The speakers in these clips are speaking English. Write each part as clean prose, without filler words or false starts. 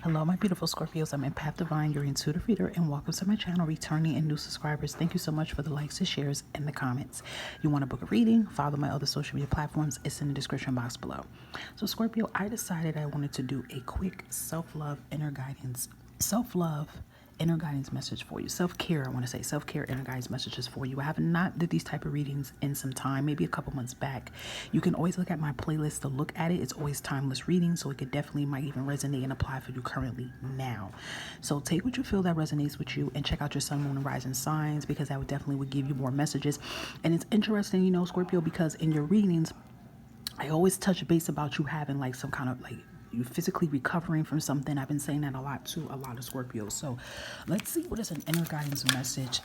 Hello, my beautiful Scorpios. I'm Empath Divine, your intuitive reader, and welcome to my channel, returning and new subscribers. Thank you so much for the likes, the shares, and the comments. You want to book a reading? Follow my other social media platforms. It's in the description box below. So, Scorpio, I decided I wanted to do a quick self-love inner guidance, inner guidance message for you. Self-care, I want to say self-care inner guidance messages for you. I have not did these type of readings in some time, maybe a couple months back. You can always look at my playlist to look at it. It's always timeless reading, so it could definitely might even resonate and apply for you currently now. So take what you feel that resonates with you and check out your sun, moon, and rising signs, because that would definitely give you more messages. And it's interesting, Scorpio, because in your readings, I always touch base about you having like some kind of like you physically recovering from something. I've been saying that a lot to a lot of Scorpios. So let's see what is an inner guidance message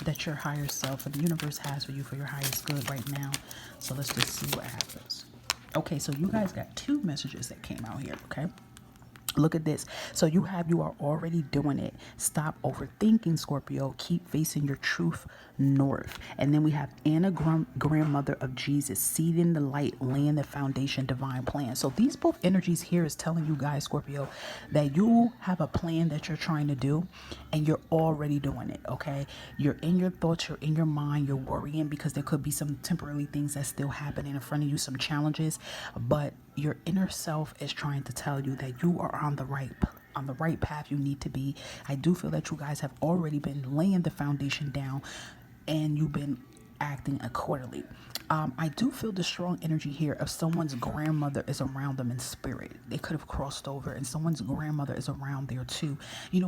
that your higher self and the universe has for you for your highest good right now. So let's just see what happens. Okay, so you guys got two messages that came out here, okay? Look at this. So you are already doing it. Stop overthinking, Scorpio. Keep facing your truth north. And then we have Anna, grandmother of Jesus, seeding the light, laying the foundation, divine plan. So these both energies here is telling you guys, Scorpio, that you have a plan that you're trying to do and you're already doing it, okay? You're in your thoughts, you're in your mind, you're worrying because there could be some temporary things that's still happening in front of you, some challenges, but your inner self is trying to tell you that you are on the right path you need to be. I do feel that you guys have already been laying the foundation down and you've been acting accordingly. I do feel the strong energy here of someone's grandmother is around them in spirit. They could have crossed over and someone's grandmother is around there too,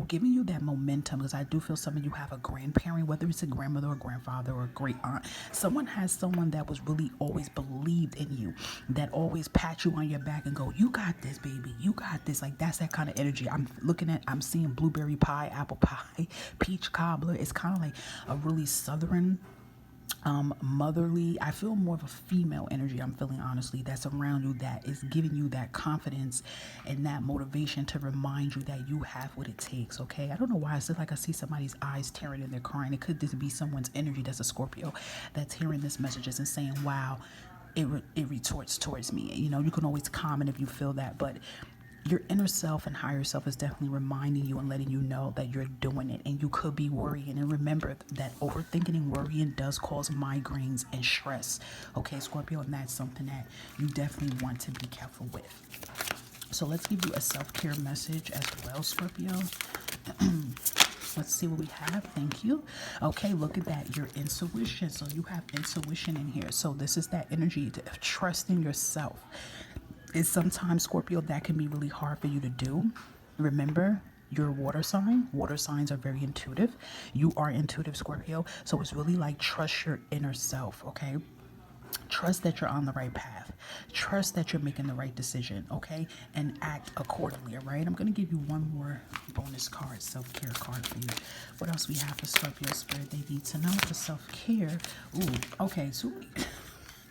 giving you that momentum, because I do feel some of you have a grandparent, whether it's a grandmother or grandfather or a great aunt. Someone has someone that was really always believed in you, that always pat you on your back and go, you got this, baby, you got this. Like, that's that kind of energy. I'm seeing blueberry pie, apple pie, peach cobbler. It's kind of like a really southern, motherly. I feel more of a female energy, I'm feeling, honestly, that's around you, that is giving you that confidence and that motivation to remind you that you have what it takes. Okay, I don't know why it's just like I see somebody's eyes tearing and they're crying. It could just be someone's energy that's a Scorpio that's hearing this messages and saying, wow, it retorts towards me. You can always comment if you feel that, but your inner self and higher self is definitely reminding you and letting you know that you're doing it, and you could be worrying. And remember that overthinking and worrying does cause migraines and stress. Okay, Scorpio, and that's something that you definitely want to be careful with. So let's give you a self-care message as well, Scorpio. Let's see what we have. Thank you. Okay, look at that. Your intuition. So you have intuition in here. So this is that energy of trusting yourself. And sometimes, Scorpio, that can be really hard for you to do. Remember, you're a water sign. Water signs are very intuitive. You are intuitive, Scorpio. So it's really like trust your inner self, okay? Trust that you're on the right path. Trust that you're making the right decision, okay? And act accordingly, all right? I'm going to give you one more bonus card, self-care card for you. What else we have for Scorpio Spirit they need to know for self-care? Ooh, okay, so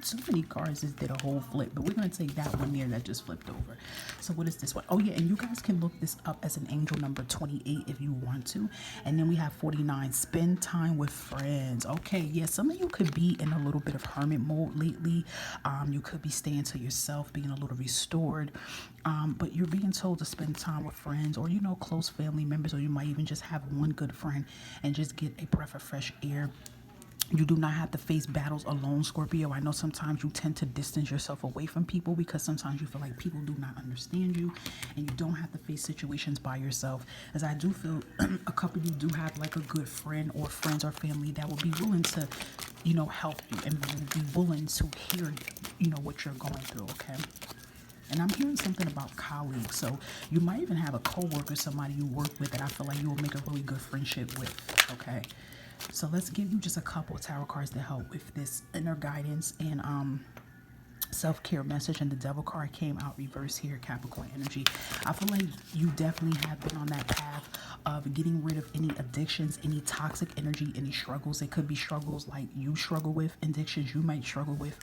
so many cards just did a whole flip, but we're going to take that one there that just flipped over. So what is this one? Oh yeah, and you guys can look this up as an angel number 28 if you want to. And then we have 49, spend time with friends. Okay, yeah, some of you could be in a little bit of hermit mode lately. You could be staying to yourself, being a little restored, but you're being told to spend time with friends or close family members, or you might even just have one good friend and just get a breath of fresh air. You do not have to face battles alone, Scorpio. I know sometimes you tend to distance yourself away from people because sometimes you feel like people do not understand you, and you don't have to face situations by yourself. As I do feel a couple of you do have like a good friend or friends or family that will be willing to, help you and be willing to hear, what you're going through, okay? And I'm hearing something about colleagues. So you might even have a coworker, somebody you work with that I feel like you will make a really good friendship with, okay? So let's give you just a couple of tarot cards to help with this inner guidance and self-care message. And the devil card came out reverse here, Capricorn energy. I feel like you definitely have been on that path of getting rid of any addictions, any toxic energy, any struggles. It could be struggles like you struggle with, addictions you might struggle with.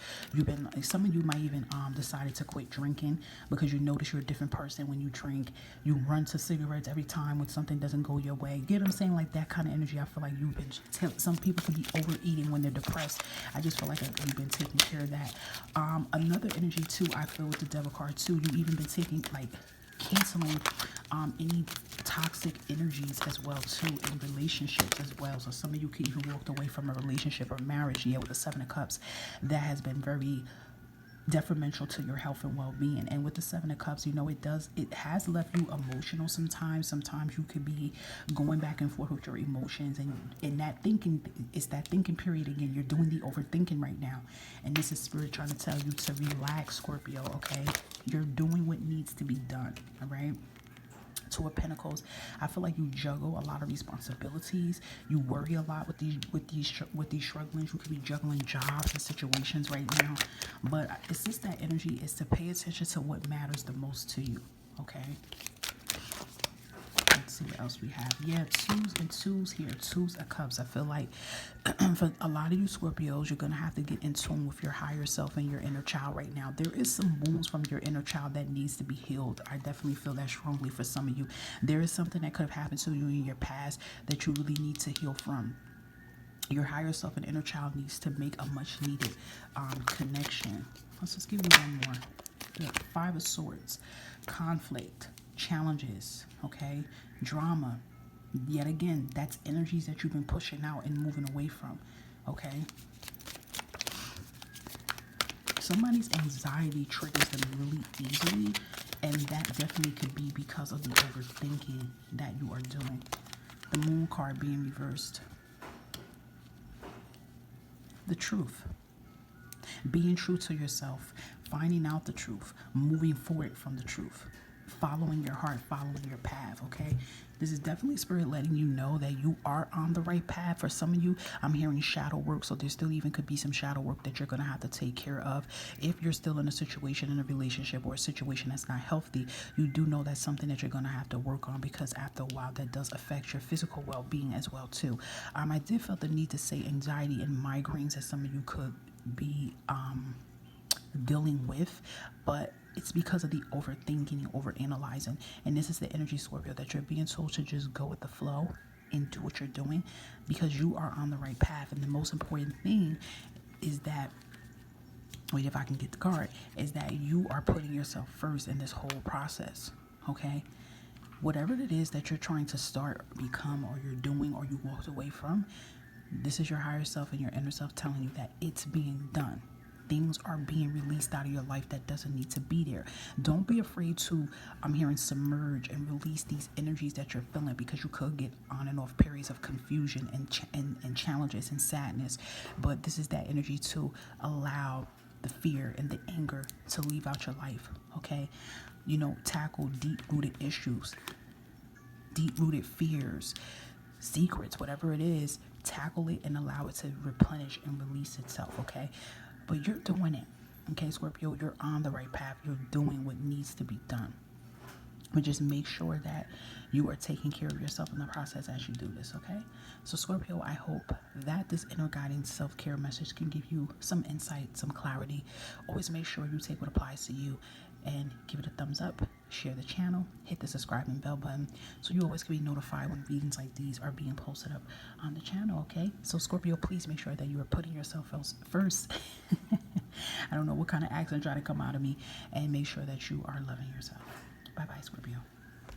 Some of you might even decided to quit drinking because you notice you're a different person when you drink. You run to cigarettes every time when something doesn't go your way. Get what I'm saying? Like that kind of energy. I feel like you've been, some people can be overeating when they're depressed. I just feel like you've been taking care of that. Another energy too, I feel with the devil card too, you even been taking like canceling Any toxic energies as well too in relationships as well. So some of you could even walked away from a relationship or marriage, with the Seven of Cups, that has been very detrimental to your health and well-being. And with the Seven of Cups, it has left you emotional sometimes. Sometimes you could be going back and forth with your emotions, and in that thinking, it's that thinking period again. You're doing the overthinking right now, and this is Spirit trying to tell you to relax, Scorpio. Okay, you're doing what needs to be done. All right. Two of Pentacles, I feel like you juggle a lot of responsibilities. You worry a lot with these strugglings. You could be juggling jobs and situations right now, but it's just that energy is to pay attention to what matters the most to you. Okay. Let's see what else we have. Yeah, twos here. Twos of Cups. I feel like for a lot of you Scorpios, you're going to have to get in tune with your higher self and your inner child right now. There is some wounds from your inner child that needs to be healed. I definitely feel that strongly for some of you. There is something that could have happened to you in your past that you really need to heal from. Your higher self and inner child needs to make a much needed connection. Let's just give you one more. Yeah, Five of Swords. Conflict. Challenges. Okay. Drama. Yet again, that's energies that you've been pushing out and moving away from. Okay. Somebody's anxiety triggers them really easily, and that definitely could be because of the overthinking that you are doing. The Moon card being reversed. The truth. Being true to yourself, finding out the truth, moving forward from the truth, following your heart, following your path. Okay, this is definitely Spirit letting you know that you are on the right path. For some of you, I'm hearing shadow work, so there still even could be some shadow work that you're going to have to take care of. If you're still in a situation, in a relationship, or a situation that's not healthy, you do know that's something that you're going to have to work on, because after a while that does affect your physical well-being as well too. I did feel the need to say anxiety and migraines, as some of you could be dealing with, but it's because of the overthinking and overanalyzing. And this is the energy, Scorpio, that you're being told to just go with the flow and do what you're doing, because you are on the right path. And the most important thing is that, wait, if I can get the card, is that you are putting yourself first in this whole process. Okay, whatever it is that you're trying to start, become, or you're doing, or you walked away from, this is your higher self and your inner self telling you that it's being done. Things are being released out of your life that doesn't need to be there. Don't be afraid to, I'm hearing, submerge and release these energies that you're feeling, because you could get on and off periods of confusion and challenges and sadness. But this is that energy to allow the fear and the anger to leave out your life. Okay, tackle deep-rooted issues, deep-rooted fears, secrets, whatever it is. Tackle it and allow it to replenish and release itself. Okay, but you're doing it. Okay, Scorpio, you're on the right path. You're doing what needs to be done. But just make sure that you are taking care of yourself in the process as you do this. Okay, so Scorpio, I hope that this inner guiding self-care message can give you some insight, some clarity. Always make sure you take what applies to you and give it a thumbs up. Share the channel, hit the subscribe and bell button, so you always can be notified when readings like these are being posted up on the channel. Okay, so Scorpio, please make sure that you are putting yourself first. I don't know what kind of accent tried to come out of me, and make sure that you are loving yourself. Bye bye, Scorpio.